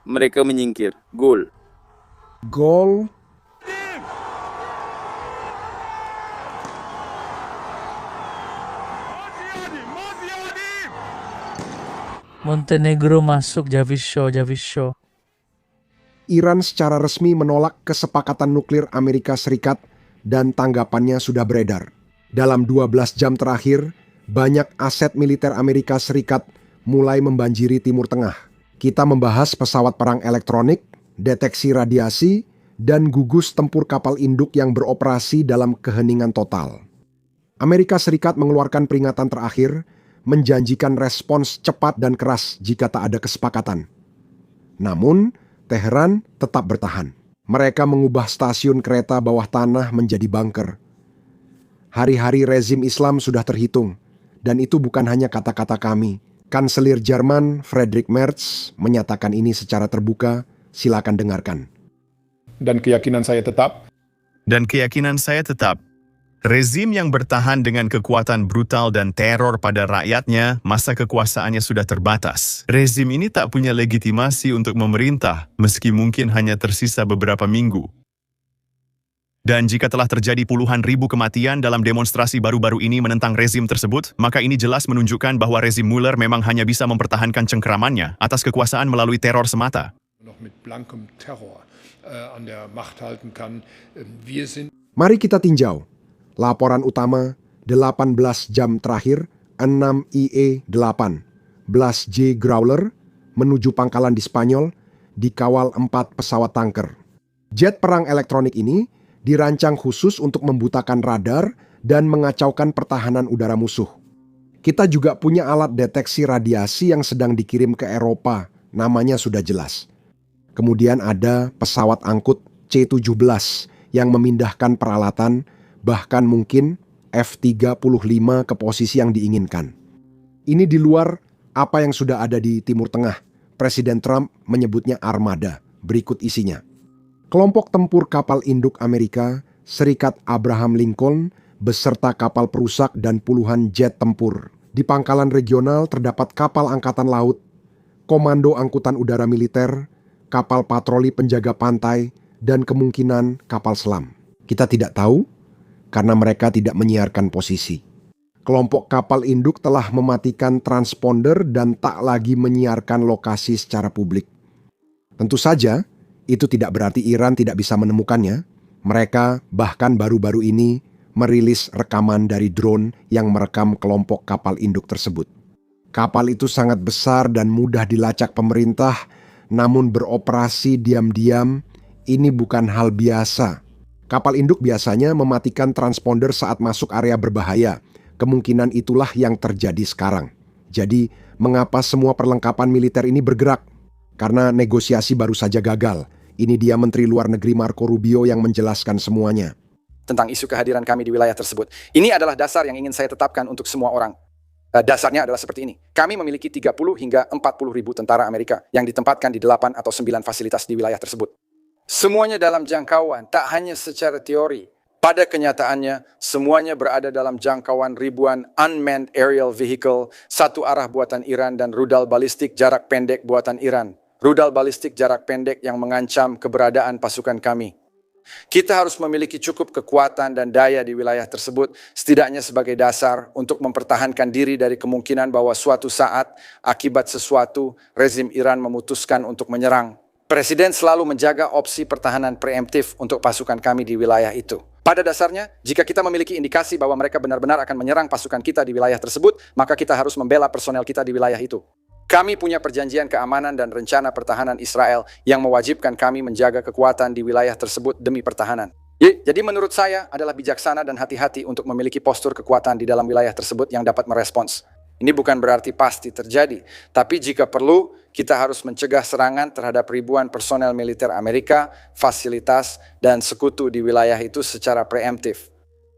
Mereka menyingkir. Gol. Gol. Montenegro masuk Javisho. Iran secara resmi menolak kesepakatan nuklir Amerika Serikat dan tanggapannya sudah beredar. Dalam 12 jam terakhir, banyak aset militer Amerika Serikat mulai membanjiri Timur Tengah. Kita membahas pesawat perang elektronik, deteksi radiasi, dan gugus tempur kapal induk yang beroperasi dalam keheningan total. Amerika Serikat mengeluarkan peringatan terakhir, menjanjikan respons cepat dan keras jika tak ada kesepakatan. Namun, Teheran tetap bertahan. Mereka mengubah stasiun kereta bawah tanah menjadi bunker. Hari-hari rezim Islam sudah terhitung, dan itu bukan hanya kata-kata kami. Kanselir Jerman Friedrich Merz menyatakan ini secara terbuka, silakan dengarkan. Dan keyakinan saya tetap, rezim yang bertahan dengan kekuatan brutal dan teror pada rakyatnya, masa kekuasaannya sudah terbatas. Rezim ini tak punya legitimasi untuk memerintah, meski mungkin hanya tersisa beberapa minggu. Dan jika telah terjadi puluhan ribu kematian dalam demonstrasi baru-baru ini menentang rezim tersebut, maka ini jelas menunjukkan bahwa rezim Müller memang hanya bisa mempertahankan cengkeramannya atas kekuasaan melalui teror semata. Mari kita tinjau. Laporan utama 18 jam terakhir 6 IE-8 Blas J. Growler menuju pangkalan di Spanyol dikawal 4 pesawat tanker. Jet perang elektronik ini dirancang khusus untuk membutakan radar dan mengacaukan pertahanan udara musuh. Kita juga punya alat deteksi radiasi yang sedang dikirim ke Eropa, namanya sudah jelas. Kemudian ada pesawat angkut C-17 yang memindahkan peralatan, bahkan mungkin F-35 ke posisi yang diinginkan. Ini di luar apa yang sudah ada di Timur Tengah. Presiden Trump menyebutnya armada. Berikut isinya. Kelompok tempur kapal induk Amerika, Serikat Abraham Lincoln, beserta kapal perusak dan puluhan jet tempur. Di pangkalan regional terdapat kapal angkatan laut, komando angkutan udara militer, kapal patroli penjaga pantai, dan kemungkinan kapal selam. Kita tidak tahu, karena mereka tidak menyiarkan posisi. Kelompok kapal induk telah mematikan transponder dan tak lagi menyiarkan lokasi secara publik. Tentu saja, itu tidak berarti Iran tidak bisa menemukannya. Mereka bahkan baru-baru ini merilis rekaman dari drone yang merekam kelompok kapal induk tersebut. Kapal itu sangat besar dan mudah dilacak pemerintah, namun beroperasi diam-diam, ini bukan hal biasa. Kapal induk biasanya mematikan transponder saat masuk area berbahaya. Kemungkinan itulah yang terjadi sekarang. Jadi, mengapa semua perlengkapan militer ini bergerak? Karena negosiasi baru saja gagal. Ini dia Menteri Luar Negeri Marco Rubio yang menjelaskan semuanya. Tentang isu kehadiran kami di wilayah tersebut. Ini adalah dasar yang ingin saya tetapkan untuk semua orang. Dasarnya adalah seperti ini. Kami memiliki 30 hingga 40 ribu tentara Amerika yang ditempatkan di 8 atau 9 fasilitas di wilayah tersebut. Semuanya dalam jangkauan, tak hanya secara teori. Pada kenyataannya, semuanya berada dalam jangkauan ribuan unmanned aerial vehicle, satu arah buatan Iran dan rudal balistik jarak pendek buatan Iran. Rudal balistik jarak pendek yang mengancam keberadaan pasukan kami. Kita harus memiliki cukup kekuatan dan daya di wilayah tersebut, setidaknya sebagai dasar untuk mempertahankan diri dari kemungkinan bahwa suatu saat, akibat sesuatu, rezim Iran memutuskan untuk menyerang. Presiden selalu menjaga opsi pertahanan preemptif untuk pasukan kami di wilayah itu. Pada dasarnya, jika kita memiliki indikasi bahwa mereka benar-benar akan menyerang pasukan kita di wilayah tersebut, maka kita harus membela personel kita di wilayah itu. Kami punya perjanjian keamanan dan rencana pertahanan Israel yang mewajibkan kami menjaga kekuatan di wilayah tersebut demi pertahanan. Jadi menurut saya adalah bijaksana dan hati-hati untuk memiliki postur kekuatan di dalam wilayah tersebut yang dapat merespons. Ini bukan berarti pasti terjadi, tapi jika perlu, kita harus mencegah serangan terhadap ribuan personel militer Amerika, fasilitas, dan sekutu di wilayah itu secara preemptif.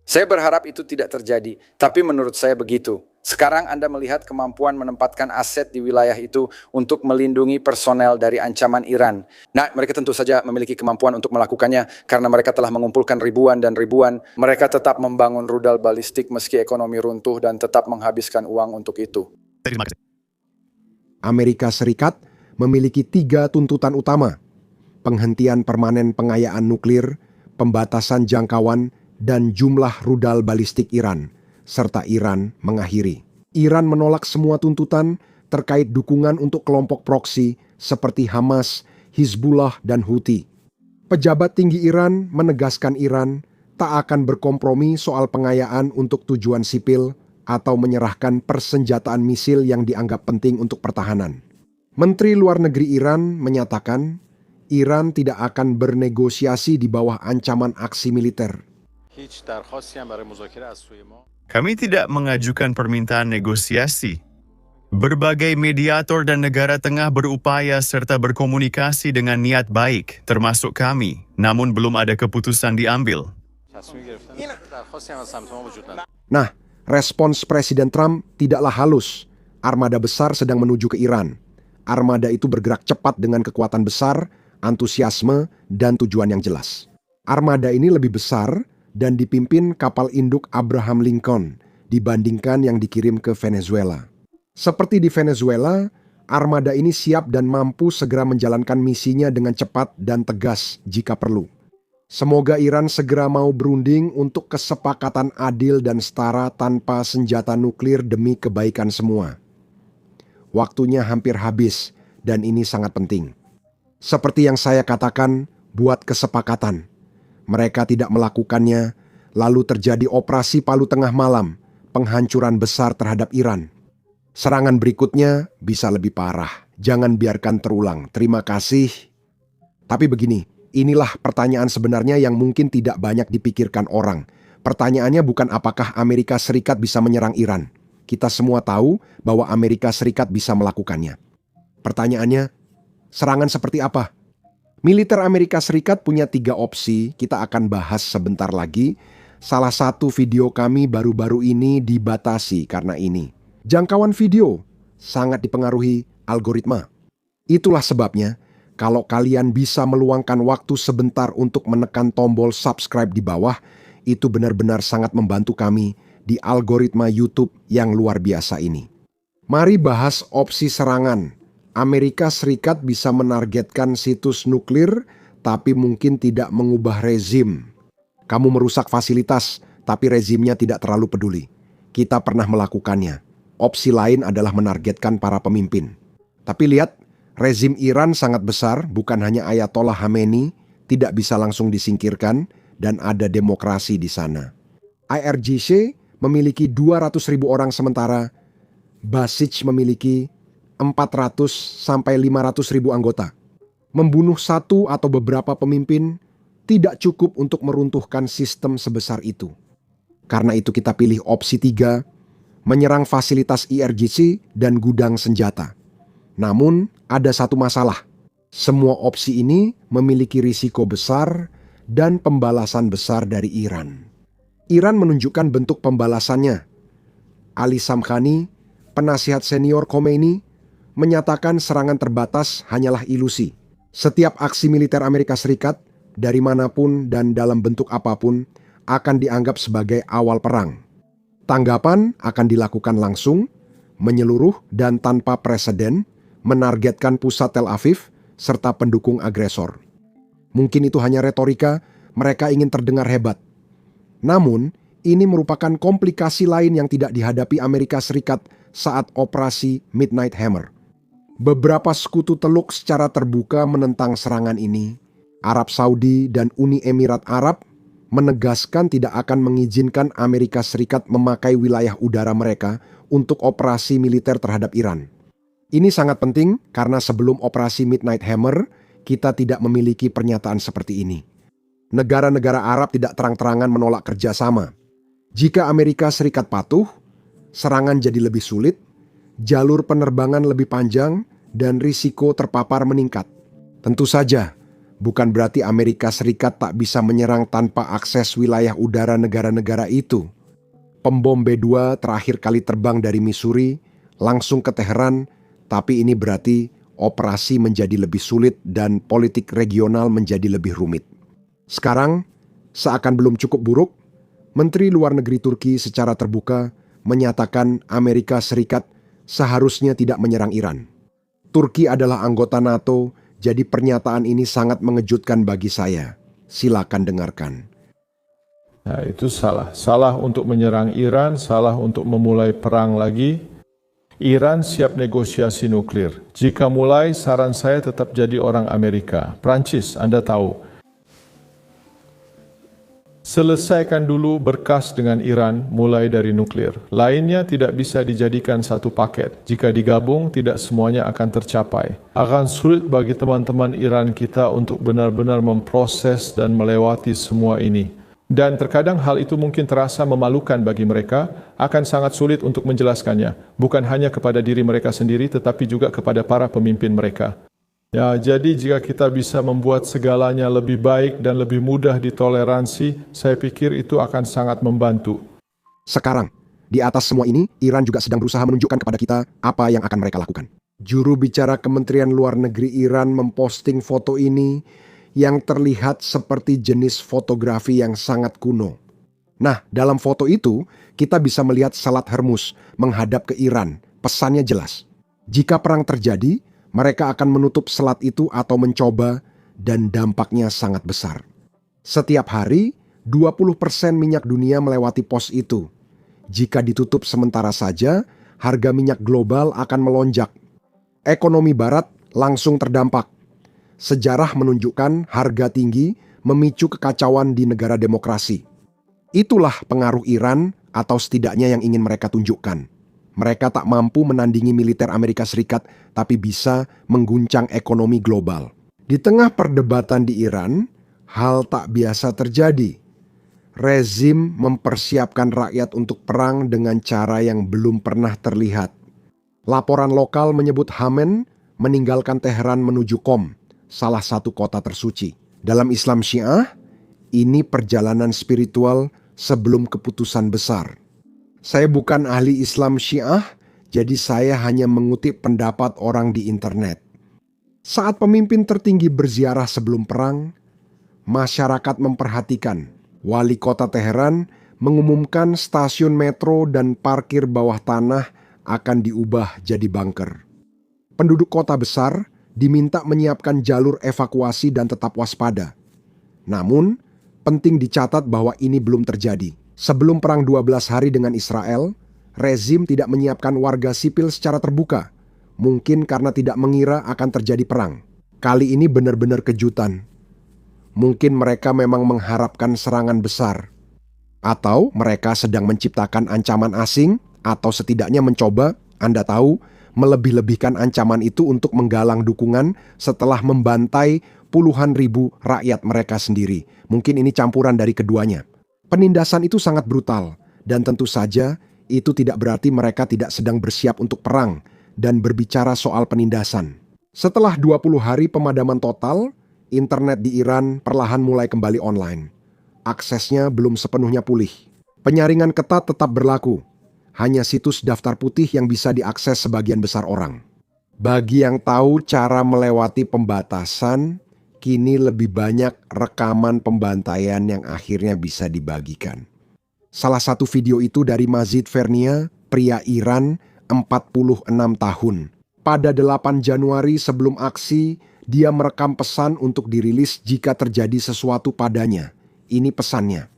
Saya berharap itu tidak terjadi, tapi menurut saya begitu. Sekarang Anda melihat kemampuan menempatkan aset di wilayah itu untuk melindungi personel dari ancaman Iran. Nah, mereka tentu saja memiliki kemampuan untuk melakukannya karena mereka telah mengumpulkan ribuan dan ribuan. Mereka tetap membangun rudal balistik meski ekonomi runtuh dan tetap menghabiskan uang untuk itu. Amerika Serikat memiliki 3 tuntutan utama: penghentian permanen pengayaan nuklir, pembatasan jangkauan, dan jumlah rudal balistik Iran, serta Iran mengakhiri. Iran menolak semua tuntutan terkait dukungan untuk kelompok proksi seperti Hamas, Hizbullah, dan Houthi. Pejabat tinggi Iran menegaskan Iran tak akan berkompromi soal pengayaan untuk tujuan sipil atau menyerahkan persenjataan misil yang dianggap penting untuk pertahanan. Menteri Luar Negeri Iran menyatakan Iran tidak akan bernegosiasi di bawah ancaman aksi militer. Kami tidak mengajukan permintaan negosiasi. Berbagai mediator dan negara tengah berupaya serta berkomunikasi dengan niat baik, termasuk kami, namun belum ada keputusan diambil. Nah, respons Presiden Trump tidaklah halus. Armada besar sedang menuju ke Iran. Armada itu bergerak cepat dengan kekuatan besar, antusiasme, dan tujuan yang jelas. Armada ini lebih besar dan dipimpin kapal induk Abraham Lincoln dibandingkan yang dikirim ke Venezuela. Seperti di Venezuela, armada ini siap dan mampu segera menjalankan misinya dengan cepat dan tegas jika perlu. Semoga Iran segera mau berunding untuk kesepakatan adil dan setara tanpa senjata nuklir demi kebaikan semua. Waktunya hampir habis dan ini sangat penting. Seperti yang saya katakan, buat kesepakatan. Mereka tidak melakukannya, lalu terjadi operasi Palu Tengah Malam, penghancuran besar terhadap Iran. Serangan berikutnya bisa lebih parah. Jangan biarkan terulang. Terima kasih. Tapi begini, inilah pertanyaan sebenarnya yang mungkin tidak banyak dipikirkan orang. Pertanyaannya bukan apakah Amerika Serikat bisa menyerang Iran. Kita semua tahu bahwa Amerika Serikat bisa melakukannya. Pertanyaannya, serangan seperti apa? Militer Amerika Serikat punya 3 opsi, kita akan bahas sebentar lagi. Salah satu video kami baru-baru ini dibatasi karena ini. Jangkauan video sangat dipengaruhi algoritma. Itulah sebabnya, kalau kalian bisa meluangkan waktu sebentar untuk menekan tombol subscribe di bawah, itu benar-benar sangat membantu kami di algoritma YouTube yang luar biasa ini. Mari bahas opsi serangan. Amerika Serikat bisa menargetkan situs nuklir, tapi mungkin tidak mengubah rezim. Kamu merusak fasilitas, tapi rezimnya tidak terlalu peduli. Kita pernah melakukannya. Opsi lain adalah menargetkan para pemimpin. Tapi lihat, rezim Iran sangat besar, bukan hanya Ayatollah Khamenei, tidak bisa langsung disingkirkan, dan ada demokrasi di sana. IRGC memiliki 200.000 orang sementara, Basij memiliki 400 sampai 500.000 anggota. Membunuh satu atau beberapa pemimpin tidak cukup untuk meruntuhkan sistem sebesar itu. Karena itu kita pilih opsi 3, menyerang fasilitas IRGC dan gudang senjata. Namun ada satu masalah. Semua opsi ini memiliki risiko besar dan pembalasan besar dari Iran. Iran menunjukkan bentuk pembalasannya. Ali Samkhani, penasihat senior Khomeini, menyatakan serangan terbatas hanyalah ilusi. Setiap aksi militer Amerika Serikat, dari manapun dan dalam bentuk apapun, akan dianggap sebagai awal perang. Tanggapan akan dilakukan langsung, menyeluruh dan tanpa preseden, menargetkan pusat Tel Aviv, serta pendukung agresor. Mungkin itu hanya retorika, mereka ingin terdengar hebat. Namun, ini merupakan komplikasi lain yang tidak dihadapi Amerika Serikat saat operasi Midnight Hammer. Beberapa sekutu teluk secara terbuka menentang serangan ini. Arab Saudi dan Uni Emirat Arab menegaskan tidak akan mengizinkan Amerika Serikat memakai wilayah udara mereka untuk operasi militer terhadap Iran. Ini sangat penting karena sebelum operasi Midnight Hammer, kita tidak memiliki pernyataan seperti ini. Negara-negara Arab tidak terang-terangan menolak kerjasama. Jika Amerika Serikat patuh, serangan jadi lebih sulit, jalur penerbangan lebih panjang, dan risiko terpapar meningkat. Tentu saja, bukan berarti Amerika Serikat tak bisa menyerang tanpa akses wilayah udara negara-negara itu. Pembom B-2 terakhir kali terbang dari Missouri, langsung ke Teheran, tapi ini berarti operasi menjadi lebih sulit dan politik regional menjadi lebih rumit. Sekarang, seakan belum cukup buruk, Menteri Luar Negeri Turki secara terbuka menyatakan Amerika Serikat seharusnya tidak menyerang Iran. Turki adalah anggota NATO, jadi pernyataan ini sangat mengejutkan bagi saya. Silakan dengarkan. Nah, itu salah. Salah untuk menyerang Iran, salah untuk memulai perang lagi. Iran siap negosiasi nuklir. Jika mulai, saran saya tetap jadi orang Amerika. Prancis, Anda tahu. Selesaikan dulu berkas dengan Iran mulai dari nuklir. Lainnya tidak bisa dijadikan satu paket. Jika digabung, tidak semuanya akan tercapai. Akan sulit bagi teman-teman Iran kita untuk benar-benar memproses dan melewati semua ini. Dan terkadang hal itu mungkin terasa memalukan bagi mereka, akan sangat sulit untuk menjelaskannya. Bukan hanya kepada diri mereka sendiri, tetapi juga kepada para pemimpin mereka. Ya, jadi jika kita bisa membuat segalanya lebih baik dan lebih mudah ditoleransi, saya pikir itu akan sangat membantu. Sekarang, di atas semua ini, Iran juga sedang berusaha menunjukkan kepada kita apa yang akan mereka lakukan. Juru bicara Kementerian Luar Negeri Iran memposting foto ini yang terlihat seperti jenis fotografi yang sangat kuno. Nah, dalam foto itu, kita bisa melihat Salat Hormuz menghadap ke Iran. Pesannya jelas. Jika perang terjadi, mereka akan menutup selat itu atau mencoba, dan dampaknya sangat besar. Setiap hari, 20% minyak dunia melewati pos itu. Jika ditutup sementara saja, harga minyak global akan melonjak. Ekonomi barat langsung terdampak. Sejarah menunjukkan harga tinggi memicu kekacauan di negara demokrasi. Itulah pengaruh Iran atau setidaknya yang ingin mereka tunjukkan. Mereka tak mampu menandingi militer Amerika Serikat, tapi bisa mengguncang ekonomi global. Di tengah perdebatan di Iran, hal tak biasa terjadi. Rezim mempersiapkan rakyat untuk perang dengan cara yang belum pernah terlihat. Laporan lokal menyebut Hamen meninggalkan Teheran menuju Qom, salah satu kota tersuci. Dalam Islam Syiah, ini perjalanan spiritual sebelum keputusan besar. Saya bukan ahli Islam Syiah, jadi saya hanya mengutip pendapat orang di internet. Saat pemimpin tertinggi berziarah sebelum perang, masyarakat memperhatikan. Wali kota Teheran mengumumkan stasiun metro dan parkir bawah tanah akan diubah jadi bunker. Penduduk kota besar diminta menyiapkan jalur evakuasi dan tetap waspada. Namun, penting dicatat bahwa ini belum terjadi. Sebelum perang 12 hari dengan Israel, rezim tidak menyiapkan warga sipil secara terbuka. Mungkin karena tidak mengira akan terjadi perang. Kali ini benar-benar kejutan. Mungkin mereka memang mengharapkan serangan besar. Atau mereka sedang menciptakan ancaman asing, atau setidaknya mencoba, Anda tahu, melebih-lebihkan ancaman itu untuk menggalang dukungan setelah membantai puluhan ribu rakyat mereka sendiri. Mungkin ini campuran dari keduanya. Penindasan itu sangat brutal, dan tentu saja itu tidak berarti mereka tidak sedang bersiap untuk perang dan berbicara soal penindasan. Setelah 20 hari pemadaman total, internet di Iran perlahan mulai kembali online. Aksesnya belum sepenuhnya pulih. Penyaringan ketat tetap berlaku. Hanya situs daftar putih yang bisa diakses sebagian besar orang. Bagi yang tahu cara melewati pembatasan, kini lebih banyak rekaman pembantaian yang akhirnya bisa dibagikan. Salah satu video itu dari Mazid Vernia, pria Iran, 46 tahun. Pada 8 Januari sebelum aksi, dia merekam pesan untuk dirilis jika terjadi sesuatu padanya. Ini pesannya.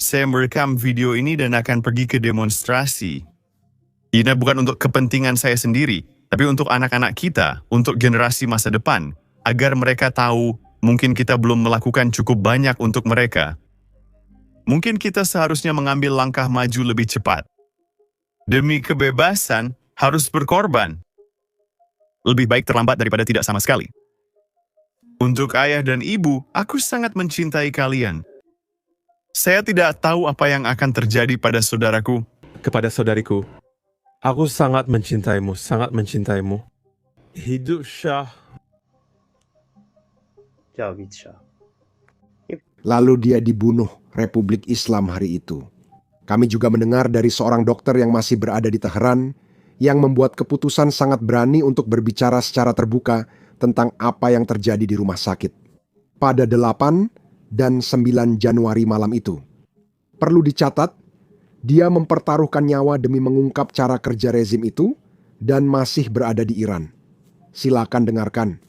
Saya merekam video ini dan akan pergi ke demonstrasi. Ini bukan untuk kepentingan saya sendiri, tapi untuk anak-anak kita, untuk generasi masa depan, agar mereka tahu mungkin kita belum melakukan cukup banyak untuk mereka. Mungkin kita seharusnya mengambil langkah maju lebih cepat. Demi kebebasan, harus berkorban. Lebih baik terlambat daripada tidak sama sekali. Untuk ayah dan ibu, aku sangat mencintai kalian. Saya tidak tahu apa yang akan terjadi pada saudaraku. Kepada saudariku, aku sangat mencintaimu, sangat mencintaimu. Hidup Shah. Javid Shah. Lalu dia dibunuh Republik Islam hari itu. Kami juga mendengar dari seorang dokter yang masih berada di Teheran yang membuat keputusan sangat berani untuk berbicara secara terbuka tentang apa yang terjadi di rumah sakit. Pada 8 dan 9 Januari malam itu. Perlu dicatat, dia mempertaruhkan nyawa demi mengungkap cara kerja rezim itu dan masih berada di Iran. Silakan dengarkan.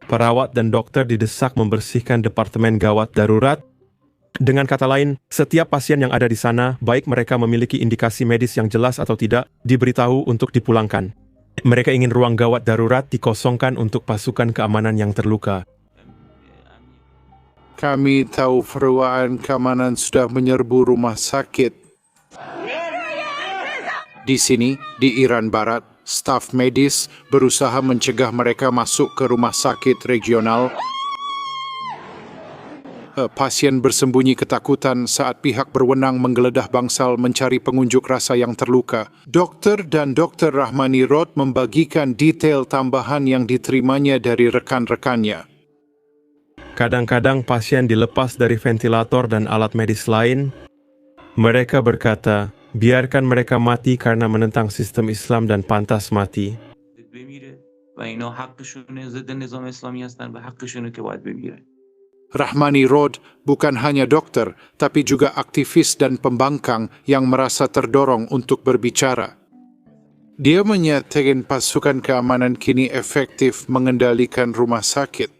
Perawat dan dokter didesak membersihkan departemen gawat darurat. Dengan kata lain, setiap pasien yang ada di sana, baik mereka memiliki indikasi medis yang jelas atau tidak, diberitahu untuk dipulangkan. Mereka ingin ruang gawat darurat dikosongkan untuk pasukan keamanan yang terluka. Kami tahu perwaan keamanan sudah menyerbu rumah sakit. Di sini, di Iran Barat, staf medis berusaha mencegah mereka masuk ke rumah sakit regional. Pasien bersembunyi ketakutan saat pihak berwenang menggeledah bangsal mencari pengunjuk rasa yang terluka. Dokter dan Dr. Rahmani Rod membagikan detail tambahan yang diterimanya dari rekan-rekannya. Kadang-kadang pasien dilepas dari ventilator dan alat medis lain. Mereka berkata, biarkan mereka mati karena menentang sistem Islam dan pantas mati. بمیره و اینا حقشونه ضد نظام اسلامی هستن و حقشونه که باید بمیره. Rahmani Rod bukan hanya dokter, tapi juga aktivis dan pembangkang yang merasa terdorong untuk berbicara. Dia menyatakan pasukan keamanan kini efektif mengendalikan rumah sakit.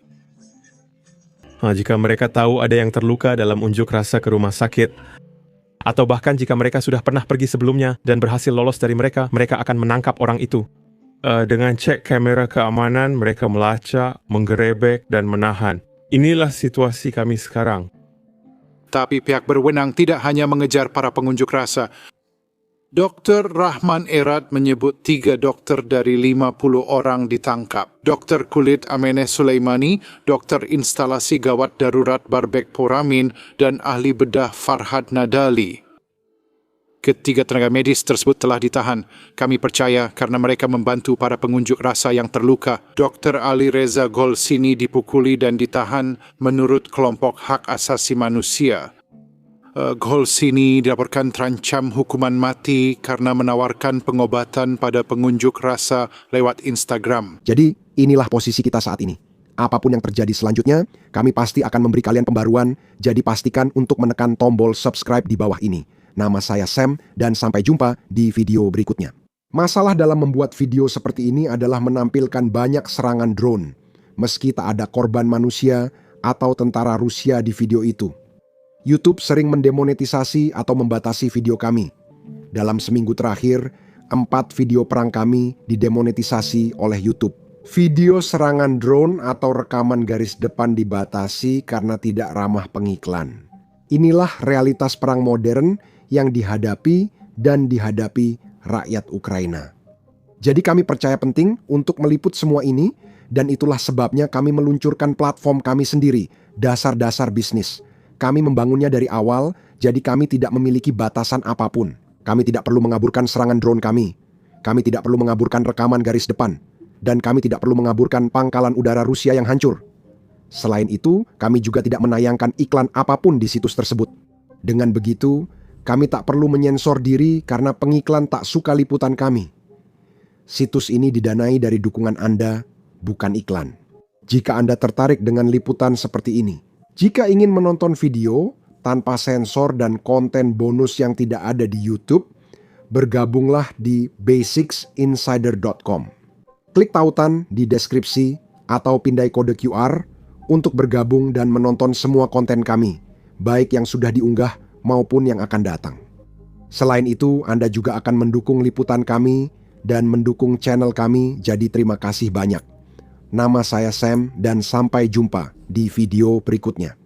Jika mereka tahu ada yang terluka dalam unjuk rasa ke rumah sakit, atau bahkan jika mereka sudah pernah pergi sebelumnya dan berhasil lolos dari mereka, mereka akan menangkap orang itu. Dengan cek kamera keamanan, mereka melacak, menggerebek, dan menahan. Inilah situasi kami sekarang. Tapi pihak berwenang tidak hanya mengejar para pengunjuk rasa. Dr. Rahman Erad menyebut 3 dokter dari 50 orang ditangkap. Dokter kulit Ameneh Sulaimani, dokter instalasi gawat darurat Barbek Poramin, dan ahli bedah Farhad Nadali. Ketiga tenaga medis tersebut telah ditahan. Kami percaya karena mereka membantu para pengunjuk rasa yang terluka. Dr. Ali Reza Golsini dipukuli dan ditahan menurut kelompok hak asasi manusia. Golsini dilaporkan terancam hukuman mati karena menawarkan pengobatan pada pengunjuk rasa lewat Instagram. Jadi, inilah posisi kita saat ini. Apapun yang terjadi selanjutnya, kami pasti akan memberi kalian pembaruan, jadi pastikan untuk menekan tombol subscribe di bawah ini. Nama saya Sam, dan sampai jumpa di video berikutnya. Masalah dalam membuat video seperti ini adalah menampilkan banyak serangan drone, meski tak ada korban manusia atau tentara Rusia di video itu. YouTube sering mendemonetisasi atau membatasi video kami. Dalam seminggu terakhir, 4 video perang kami didemonetisasi oleh YouTube. Video serangan drone atau rekaman garis depan dibatasi karena tidak ramah pengiklan. Inilah realitas perang modern yang dihadapi dan dihadapi rakyat Ukraina. Jadi kami percaya penting untuk meliput semua ini, dan itulah sebabnya kami meluncurkan platform kami sendiri, Dasar-Dasar Bisnis. Kami membangunnya dari awal, jadi kami tidak memiliki batasan apapun. Kami tidak perlu mengaburkan serangan drone kami. Kami tidak perlu mengaburkan rekaman garis depan. Dan kami tidak perlu mengaburkan pangkalan udara Rusia yang hancur. Selain itu, kami juga tidak menayangkan iklan apapun di situs tersebut. Dengan begitu, kami tak perlu menyensor diri karena pengiklan tak suka liputan kami. Situs ini didanai dari dukungan Anda, bukan iklan. Jika Anda tertarik dengan liputan seperti ini, jika ingin menonton video tanpa sensor dan konten bonus yang tidak ada di YouTube, bergabunglah di basicsinsider.com. Klik tautan di deskripsi atau pindai kode QR untuk bergabung dan menonton semua konten kami, baik yang sudah diunggah maupun yang akan datang. Selain itu, Anda juga akan mendukung liputan kami dan mendukung channel kami, jadi terima kasih banyak. Nama saya Sam dan sampai jumpa di video berikutnya.